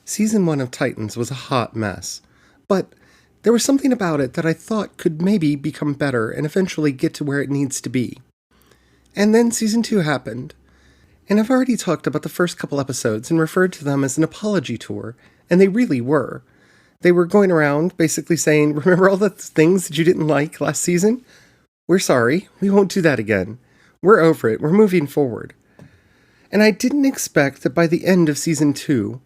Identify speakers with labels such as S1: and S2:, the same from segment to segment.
S1: Season 1 of Titans was a hot mess, but there was something about it that I thought could maybe become better and eventually get to where it needs to be. And then Season 2 happened, and I've already talked about the first couple episodes and referred to them as an apology tour, and they really were. They were going around basically saying, remember all the things that you didn't like last season? We're sorry, we won't do that again. We're over it, we're moving forward. And I didn't expect that by the end of Season 2,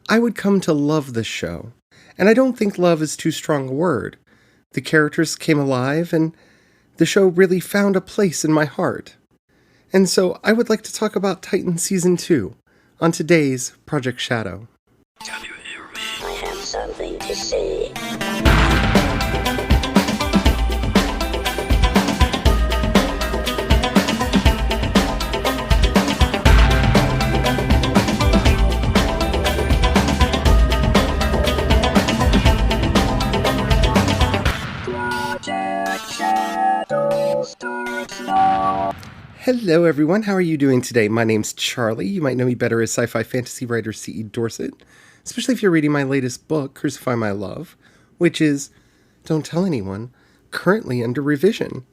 S1: I would come to love this show. And I don't think love is too strong a word. The characters came alive, and the show really found a place in my heart. And so I would like to talk about Titan Season 2 on today's Project Shadow.
S2: Can you hear me? I have something to say.
S1: Hello everyone, how are you doing today? My name's Charlie. You might know me better as sci-fi fantasy writer C.E. Dorset, especially if you're reading my latest book, Crucify My Love, which is, don't tell anyone, currently under revision.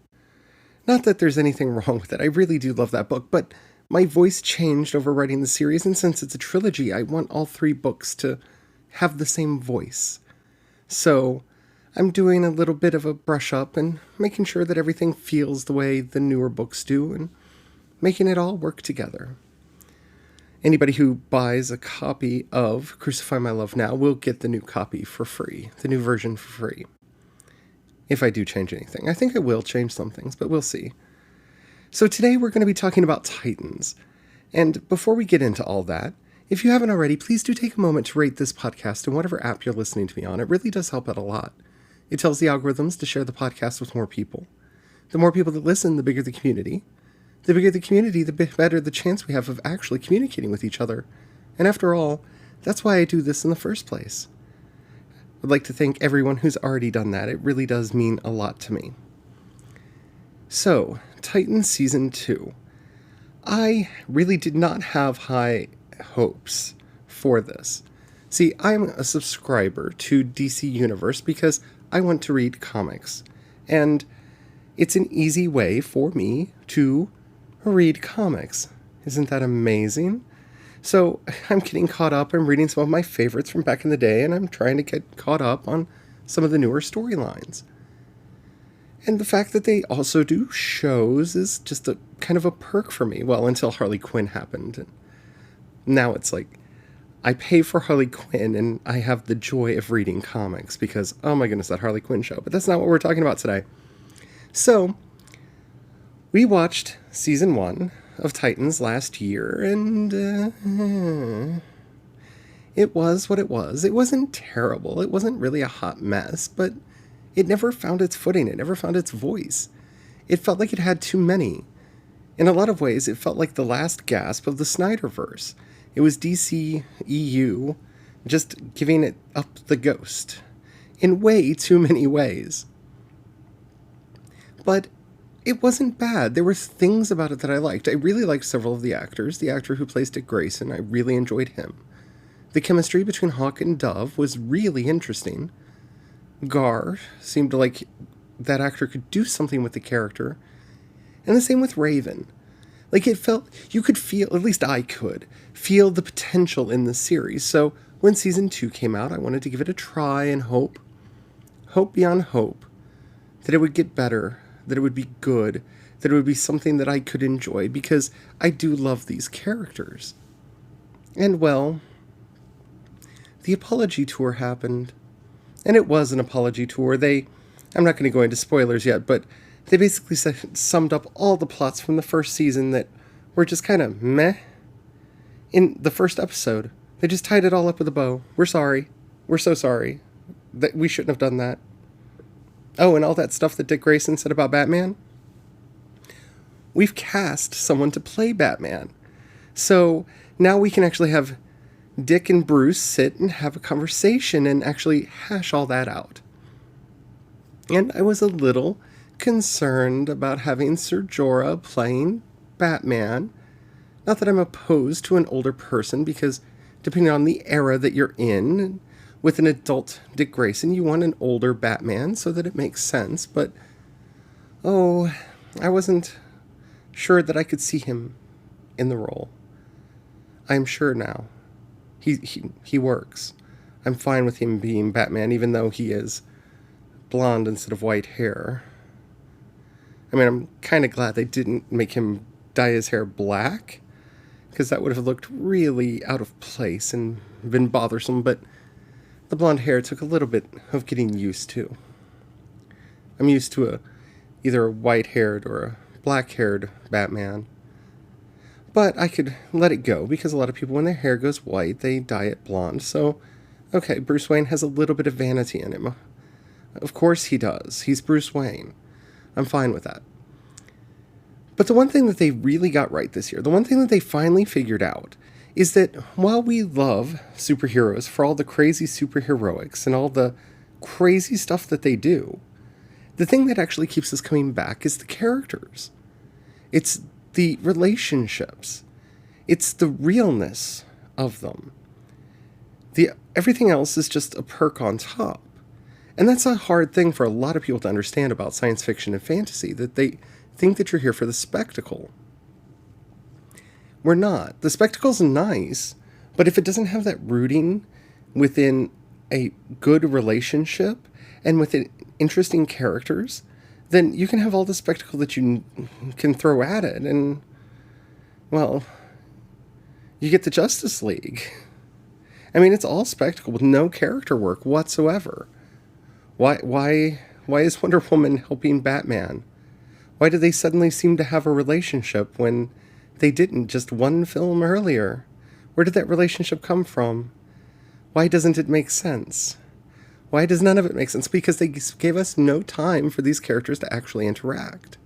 S1: Not that there's anything wrong with it, I really do love that book, but my voice changed over writing the series, and since it's a trilogy, I want all three books to have the same voice. So I'm doing a little bit of a brush up and making sure that everything feels the way the newer books do and making it all work together. Anybody who buys a copy of Crucify My Love now will get the new copy for free, the new version for free. If I do change anything. I think I will change some things, but we'll see. So today we're going to be talking about Titans. And before we get into all that, if you haven't already, please do take a moment to rate this podcast in whatever app you're listening to me on. It really does help out a lot. It tells the algorithms to share the podcast with more people. The more people that listen, the bigger the community. The bigger the community, the better the chance we have of actually communicating with each other. And after all, that's why I do this in the first place. I'd like to thank everyone who's already done that. It really does mean a lot to me. So, Titan Season 2. I really did not have high hopes for this. See, I'm a subscriber to DC Universe because I want to read comics. And it's an easy way for me to read comics. Isn't that amazing? So I'm getting caught up. I'm reading some of my favorites from back in the day, and I'm trying to get caught up on some of the newer storylines. And the fact that they also do shows is just a kind of a perk for me. Well, until Harley Quinn happened. And now it's like, I pay for Harley Quinn, and I have the joy of reading comics because, oh my goodness, that Harley Quinn show. But that's not what we're talking about today. So, we watched Season 1 of Titans last year, and it was what it was. It wasn't terrible. It wasn't really a hot mess, but it never found its footing. It never found its voice. It felt like it had too many. In a lot of ways, it felt like the last gasp of the Snyderverse. It was DC EU just giving it up the ghost in way too many ways. But it wasn't bad. There were things about it that I liked. I really liked several of the actors. The actor who plays Dick Grayson, I really enjoyed him. The chemistry between Hawk and Dove was really interesting. Gar seemed like that actor could do something with the character. And the same with Raven. Like, it felt, you could feel, at least I could, feel the potential in the series. So when Season 2 came out, I wanted to give it a try and hope beyond hope, that it would get better, that it would be good, that it would be something that I could enjoy, because I do love these characters. And well, the apology tour happened. And it was an apology tour. I'm not going to go into spoilers yet, but they basically summed up all the plots from the first season that were just kind of meh. In the first episode, they just tied it all up with a bow. We're sorry. We're so sorry. That we shouldn't have done that. Oh, and all that stuff that Dick Grayson said about Batman? We've cast someone to play Batman. So now we can actually have Dick and Bruce sit and have a conversation and actually hash all that out. And I was a little concerned about having Ser Jorah playing Batman. Not that I'm opposed to an older person, because depending on the era that you're in. With an adult Dick Grayson, you want an older Batman so that it makes sense, but I wasn't sure that I could see him in the role. I'm sure now. He works. I'm fine with him being Batman, even though he is blonde instead of white hair. I mean, I'm kind of glad they didn't make him dye his hair black, because that would have looked really out of place and been bothersome, but the blonde hair took a little bit of getting used to. I'm used to either a white-haired or a black-haired Batman. But I could let it go, because a lot of people, when their hair goes white, they dye it blonde. So, okay, Bruce Wayne has a little bit of vanity in him. Of course he does. He's Bruce Wayne. I'm fine with that. But the one thing that they really got right this year, the one thing that they finally figured out, is that while we love superheroes for all the crazy superheroics and all the crazy stuff that they do, the thing that actually keeps us coming back is the characters. It's the relationships. It's the realness of them. Everything else is just a perk on top. And that's a hard thing for a lot of people to understand about science fiction and fantasy, that they think that you're here for the spectacle. We're not. The spectacle's nice, but if it doesn't have that rooting within a good relationship and within interesting characters, then you can have all the spectacle that you can throw at it, and, well, you get the Justice League. I mean, it's all spectacle with no character work whatsoever. Why is Wonder Woman helping Batman? Why do they suddenly seem to have a relationship when they didn't just one film earlier? Where did that relationship come from? Why doesn't it make sense? Why does none of it make sense? Because they gave us no time for these characters to actually interact.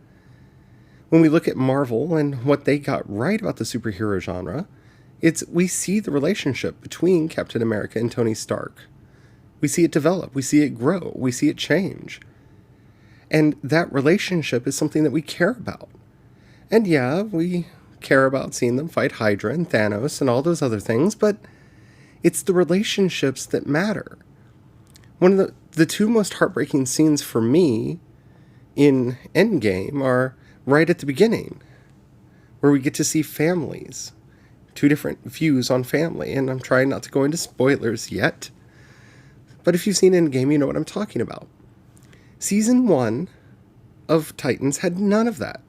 S1: When we look at Marvel and what they got right about the superhero genre, we see the relationship between Captain America and Tony Stark. We see it develop, we see it grow, we see it change. And that relationship is something that we care about. And yeah, we care about seeing them fight Hydra and Thanos and all those other things, but it's the relationships that matter. One of the two most heartbreaking scenes for me in Endgame are right at the beginning, where we get to see families, two different views on family, and I'm trying not to go into spoilers yet, but if you've seen Endgame, you know what I'm talking about. Season 1 of Titans had none of that.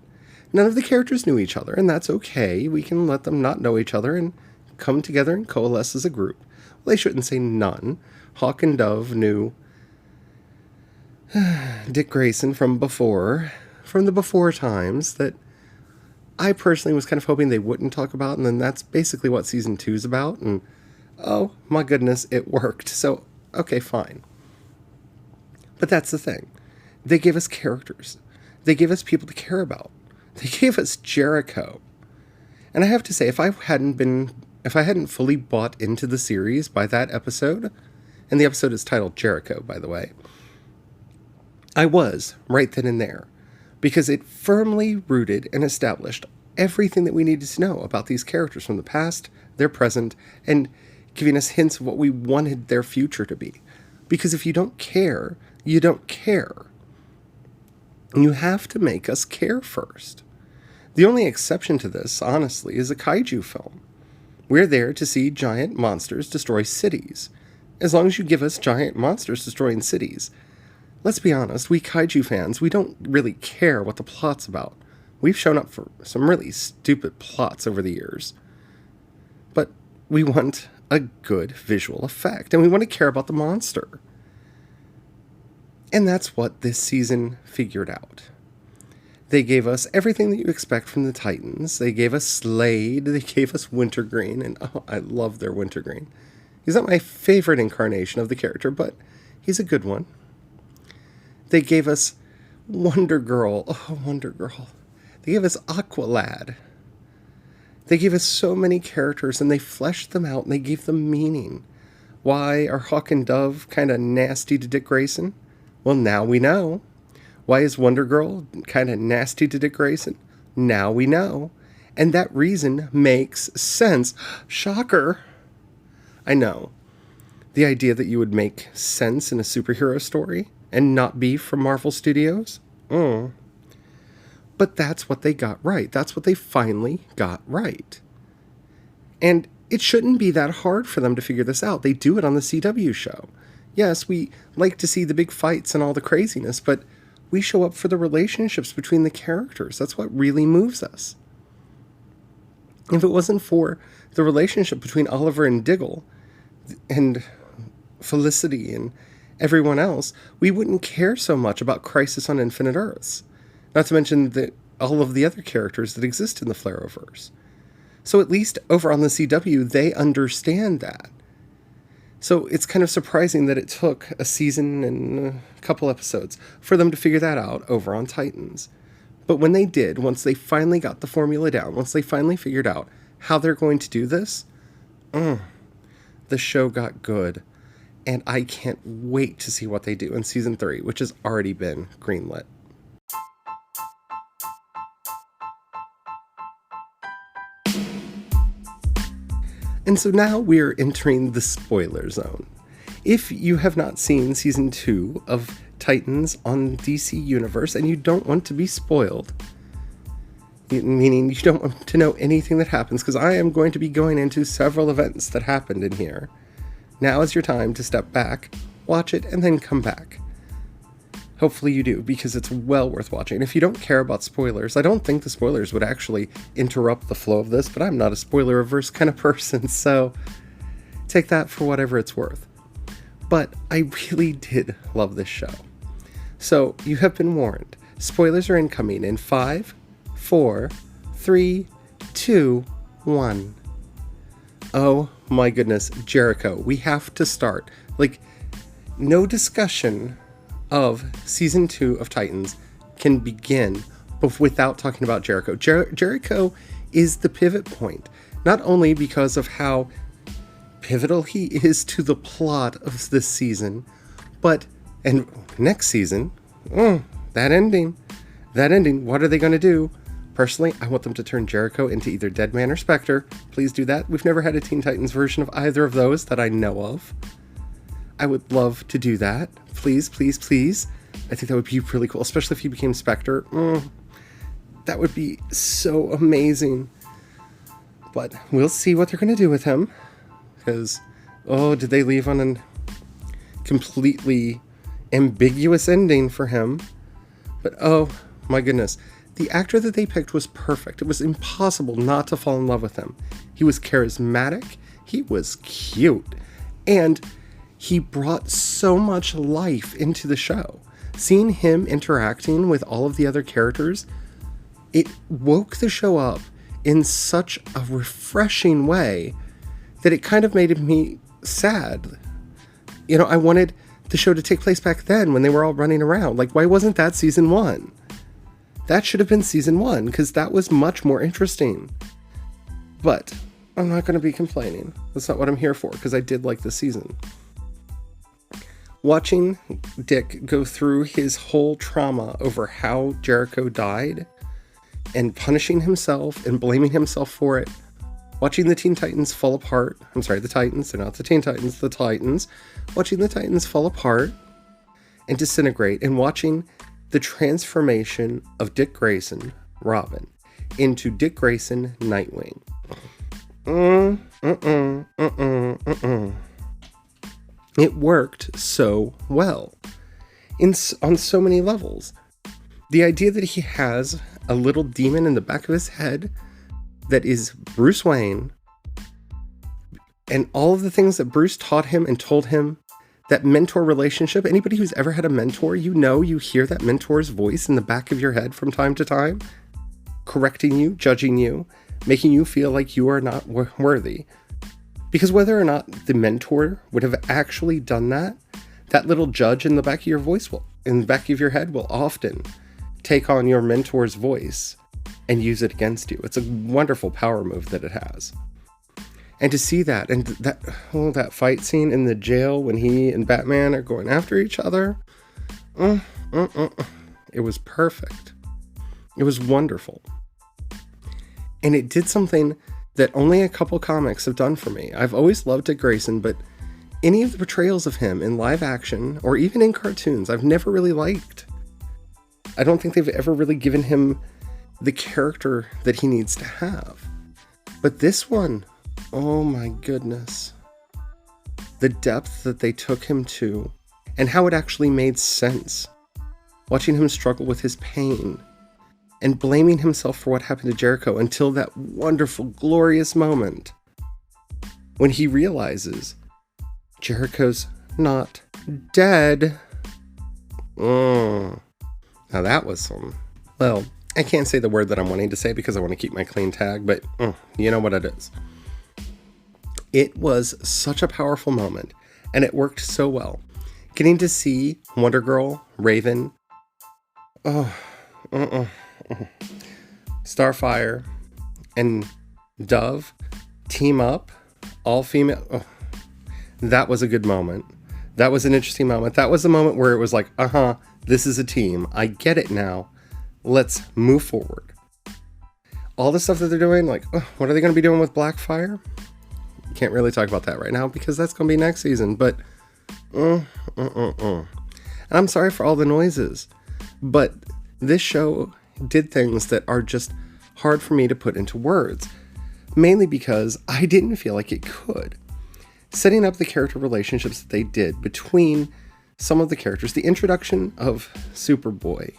S1: None of the characters knew each other, and that's okay. We can let them not know each other and come together and coalesce as a group. Well, they shouldn't say none. Hawk and Dove knew Dick Grayson from the before times that I personally was kind of hoping they wouldn't talk about, and then that's basically what Season 2 is about, and oh my goodness, it worked. So, okay, fine. But that's the thing. They gave us characters. They gave us people to care about. They gave us Jericho. And I have to say, if I hadn't fully bought into the series by that episode, and the episode is titled Jericho, by the way, I was right then and there, because it firmly rooted and established everything that we needed to know about these characters from the past, their present, and giving us hints of what we wanted their future to be. Because if you don't care, you don't care. And you have to make us care first. The only exception to this, honestly, is a kaiju film. We're there to see giant monsters destroy cities. As long as you give us giant monsters destroying cities. Let's be honest, we kaiju fans, we don't really care what the plot's about. We've shown up for some really stupid plots over the years. But we want a good visual effect, and we want to care about the monster. And that's what this season figured out. They gave us everything that you expect from the Titans. They gave us Slade, they gave us Wintergreen, and oh, I love their Wintergreen. He's not my favorite incarnation of the character, but he's a good one. They gave us Wonder Girl. Oh, Wonder Girl. They gave us Aqualad. They gave us so many characters, and they fleshed them out, and they gave them meaning. Why are Hawk and Dove kind of nasty to Dick Grayson? Well, now we know. Why is Wonder Girl kind of nasty to Dick Grayson? Now we know. And that reason makes sense. Shocker. I know. The idea that you would make sense in a superhero story and not be from Marvel Studios? But that's what they got right. That's what they finally got right. And it shouldn't be that hard for them to figure this out. They do it on the CW show. Yes, we like to see the big fights and all the craziness, but we show up for the relationships between the characters. That's what really moves us. If it wasn't for the relationship between Oliver and Diggle and Felicity and everyone else, we wouldn't care so much about Crisis on Infinite Earths. Not to mention all of the other characters that exist in the Flareverse. So at least over on the CW, they understand that. So it's kind of surprising that it took a season and a couple episodes for them to figure that out over on Titans. But when they did, once they finally got the formula down, once they finally figured out how they're going to do this, the show got good. And I can't wait to see what they do in season 3, which has already been greenlit. And so now we're entering the spoiler zone. If you have not seen season 2 of Titans on DC Universe and you don't want to be spoiled, meaning you don't want to know anything that happens, because I am going to be going into several events that happened in here, now is your time to step back, watch it, and then come back. Hopefully you do, because it's well worth watching. And if you don't care about spoilers, I don't think the spoilers would actually interrupt the flow of this, but I'm not a spoiler-averse kind of person, so take that for whatever it's worth. But I really did love this show. So you have been warned. Spoilers are incoming in 5, 4, 3, 2, 1. Oh my goodness, Jericho. We have to start. No discussion of season 2 of Titans can begin without talking about Jericho. Jericho is the pivot point, not only because of how pivotal he is to the plot of this season, and next season, that ending, what are they going to do? Personally, I want them to turn Jericho into either Deadman or Spectre. Please do that. We've never had a Teen Titans version of either of those that I know of. I would love to do that. Please, please, please. I think that would be really cool, especially if he became Spectre. That would be so amazing. But we'll see what they're going to do with him. Because, did they leave on a completely ambiguous ending for him? But, oh my goodness. The actor that they picked was perfect. It was impossible not to fall in love with him. He was charismatic. He was cute. And he brought so much life into the show. Seeing him interacting with all of the other characters, it woke the show up in such a refreshing way that it kind of made me sad. I wanted the show to take place back then when they were all running around. Why wasn't that season 1? That should have been season 1, because that was much more interesting. But I'm not going to be complaining. That's not what I'm here for, because I did like the season. Watching Dick go through his whole trauma over how Jericho died and punishing himself and blaming himself for it. Watching the Teen Titans fall apart. I'm sorry, the Titans. They're not the Teen Titans, the Titans. Watching the Titans fall apart and disintegrate, and watching the transformation of Dick Grayson, Robin, into Dick Grayson, Nightwing. It worked so well on so many levels. The idea that he has a little demon in the back of his head that is Bruce Wayne, and all of the things that Bruce taught him and told him, that mentor relationship. Anybody who's ever had a mentor, you hear that mentor's voice in the back of your head from time to time, correcting you, judging you, making you feel like you are not worthy. Because whether or not the mentor would have actually done that, that little judge in the back of your in the back of your head will often take on your mentor's voice and use it against you. It's a wonderful power move that it has. And to see that, and that fight scene in the jail when he and Batman are going after each other, it was perfect. It was wonderful. And it did something that only a couple comics have done for me. I've always loved Dick Grayson, but any of the portrayals of him in live action or even in cartoons, I've never really liked. I don't think they've ever really given him the character that he needs to have. But this one, oh my goodness. The depth that they took him to and how it actually made sense. Watching him struggle with his pain and blaming himself for what happened to Jericho until that wonderful, glorious moment when he realizes Jericho's not dead. Now that was some... Well, I can't say the word that I'm wanting to say because I want to keep my clean tag, but you know what it is. It was such a powerful moment, and it worked so well. Getting to see Wonder Girl, Raven, Starfire, and Dove team up, all female... That was a good moment. That was an interesting moment. That was the moment where it was like, this is a team. I get it now. Let's move forward. All the stuff that they're doing, like, what are they going to be doing with Blackfire? Can't really talk about that right now because that's going to be next season, but and I'm sorry for all the noises, but this show did things that are just hard for me to put into words, mainly because I didn't feel like it could. Setting up the character relationships that they did between some of the characters, the introduction of Superboy,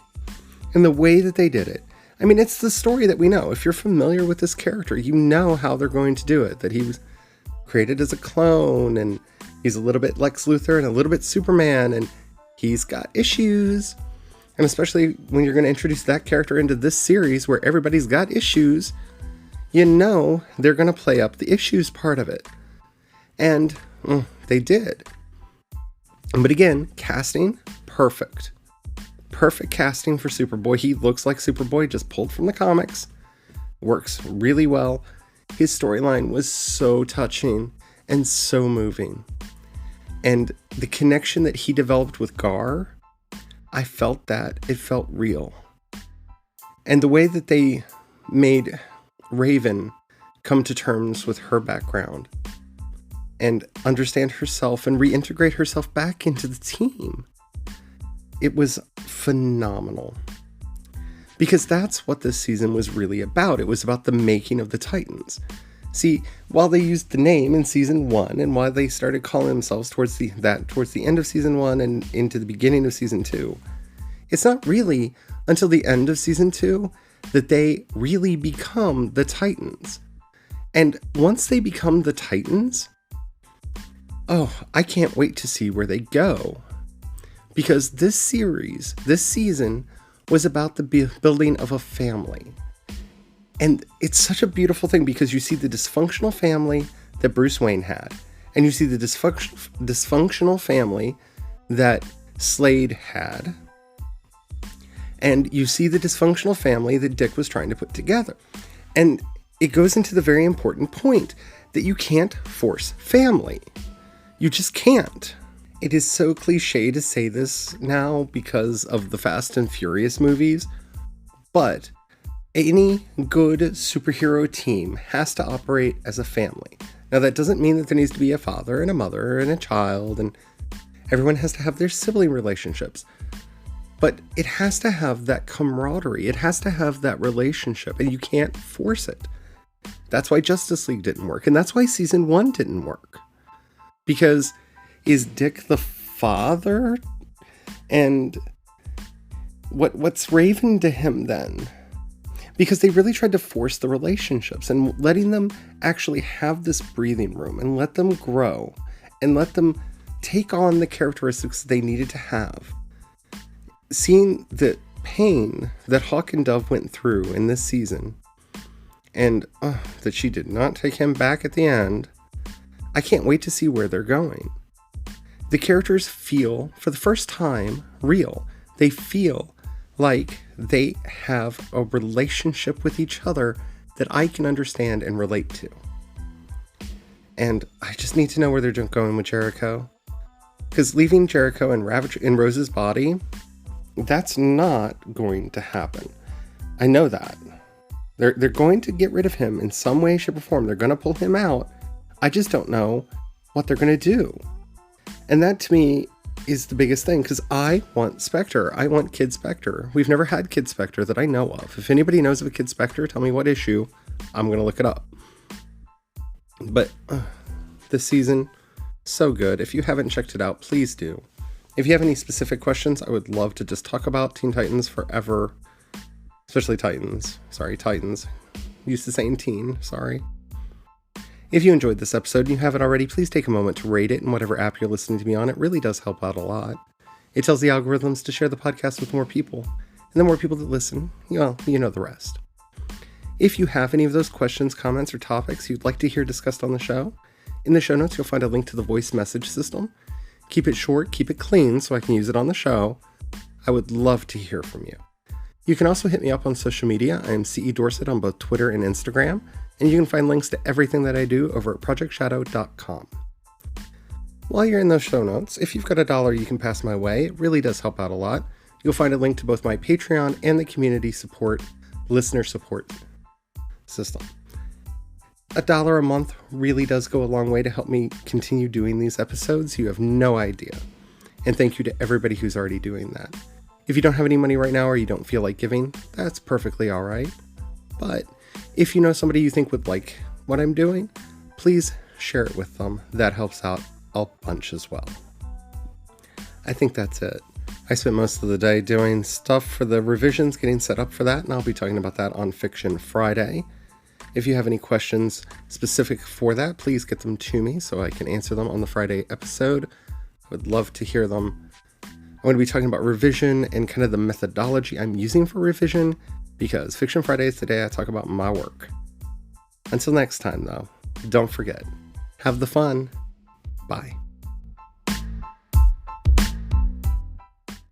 S1: and the way that they did it. I mean, it's the story that we know. If you're familiar with this character, you know how they're going to do it, that he was created as a clone, and he's a little bit Lex Luthor and a little bit Superman, and he's got issues. And especially when you're going to introduce that character into this series where everybody's got issues, you know they're going to play up the issues part of it. And they did. But again, casting, perfect. Perfect casting for Superboy. He looks like Superboy, just pulled from the comics. Works really well. His storyline was so touching and so moving. And the connection that he developed with Gar, I felt that. It felt real. And the way that they made Raven come to terms with her background and understand herself and reintegrate herself back into the team. It was phenomenal. Because that's what this season was really about. It was about the making of the Titans. See, while they used the name in season 1 and while they started calling themselves towards the end of season 1 and into the beginning of season 2, it's not really until the end of season 2 that they really become the Titans. And once they become the Titans, I can't wait to see where they go. Because this season, was about the building of a family. And it's such a beautiful thing because you see the dysfunctional family that Bruce Wayne had. And you see the dysfunctional family that Slade had. And you see the dysfunctional family that Dick was trying to put together. And it goes into the very important point that you can't force family. You just can't. It is so cliche to say this now because of the Fast and Furious movies, but any good superhero team has to operate as a family. Now, that doesn't mean that there needs to be a father and a mother and a child, and everyone has to have their sibling relationships. But it has to have that camaraderie. It has to have that relationship, and you can't force it. That's why Justice League didn't work, and that's why season 1 didn't work. Because is Dick the father? And what's Raven to him then? Because they really tried to force the relationships and letting them actually have this breathing room and let them grow and let them take on the characteristics that they needed to have. Seeing the pain that Hawk and Dove went through in this season and that she did not take him back at the end, I can't wait to see where they're going. The characters feel, for the first time, real. They feel like they have a relationship with each other that I can understand and relate to. And I just need to know where they're going with Jericho. Because leaving Jericho in Rose's body, that's not going to happen. I know that. They're going to get rid of him in some way, shape, or form. They're going to pull him out. I just don't know what they're going to do. And that to me is the biggest thing, because I want Spectre. I want Kid Spectre. We've never had Kid Spectre that I know of. If anybody knows of a Kid Spectre, tell me what issue. I'm going to look it up. But this season, so good. If you haven't checked it out, please do. If you have any specific questions, I would love to just talk about Teen Titans forever. Especially Titans. Sorry, Titans. Used to saying teen. Sorry. If you enjoyed this episode and you haven't already, please take a moment to rate it in whatever app you're listening to me on. It really does help out a lot. It tells the algorithms to share the podcast with more people. And the more people that listen, well, you know the rest. If you have any of those questions, comments, or topics you'd like to hear discussed on the show, in the show notes you'll find a link to the voice message system. Keep it short, keep it clean so I can use it on the show. I would love to hear from you. You can also hit me up on social media. I am CE Dorset on both Twitter and Instagram, and you can find links to everything that I do over at projectshadow.com. While you're in those show notes, if you've got $1 you can pass my way, it really does help out a lot. You'll find a link to both my Patreon and the community support, listener support system. $1 a month really does go a long way to help me continue doing these episodes. You have no idea. And thank you to everybody who's already doing that. If you don't have any money right now or you don't feel like giving, that's perfectly all right. But if you know somebody you think would like what I'm doing, please share it with them. That helps out a bunch as well. I think that's it. I spent most of the day doing stuff for the revisions, getting set up for that, and I'll be talking about that on Fiction Friday. If you have any questions specific for that, please get them to me so I can answer them on the Friday episode. I would love to hear them. I'm going to be talking about revision and kind of the methodology I'm using for revision, because Fiction Friday is the day I talk about my work. Until next time, though, don't forget, have the fun. Bye.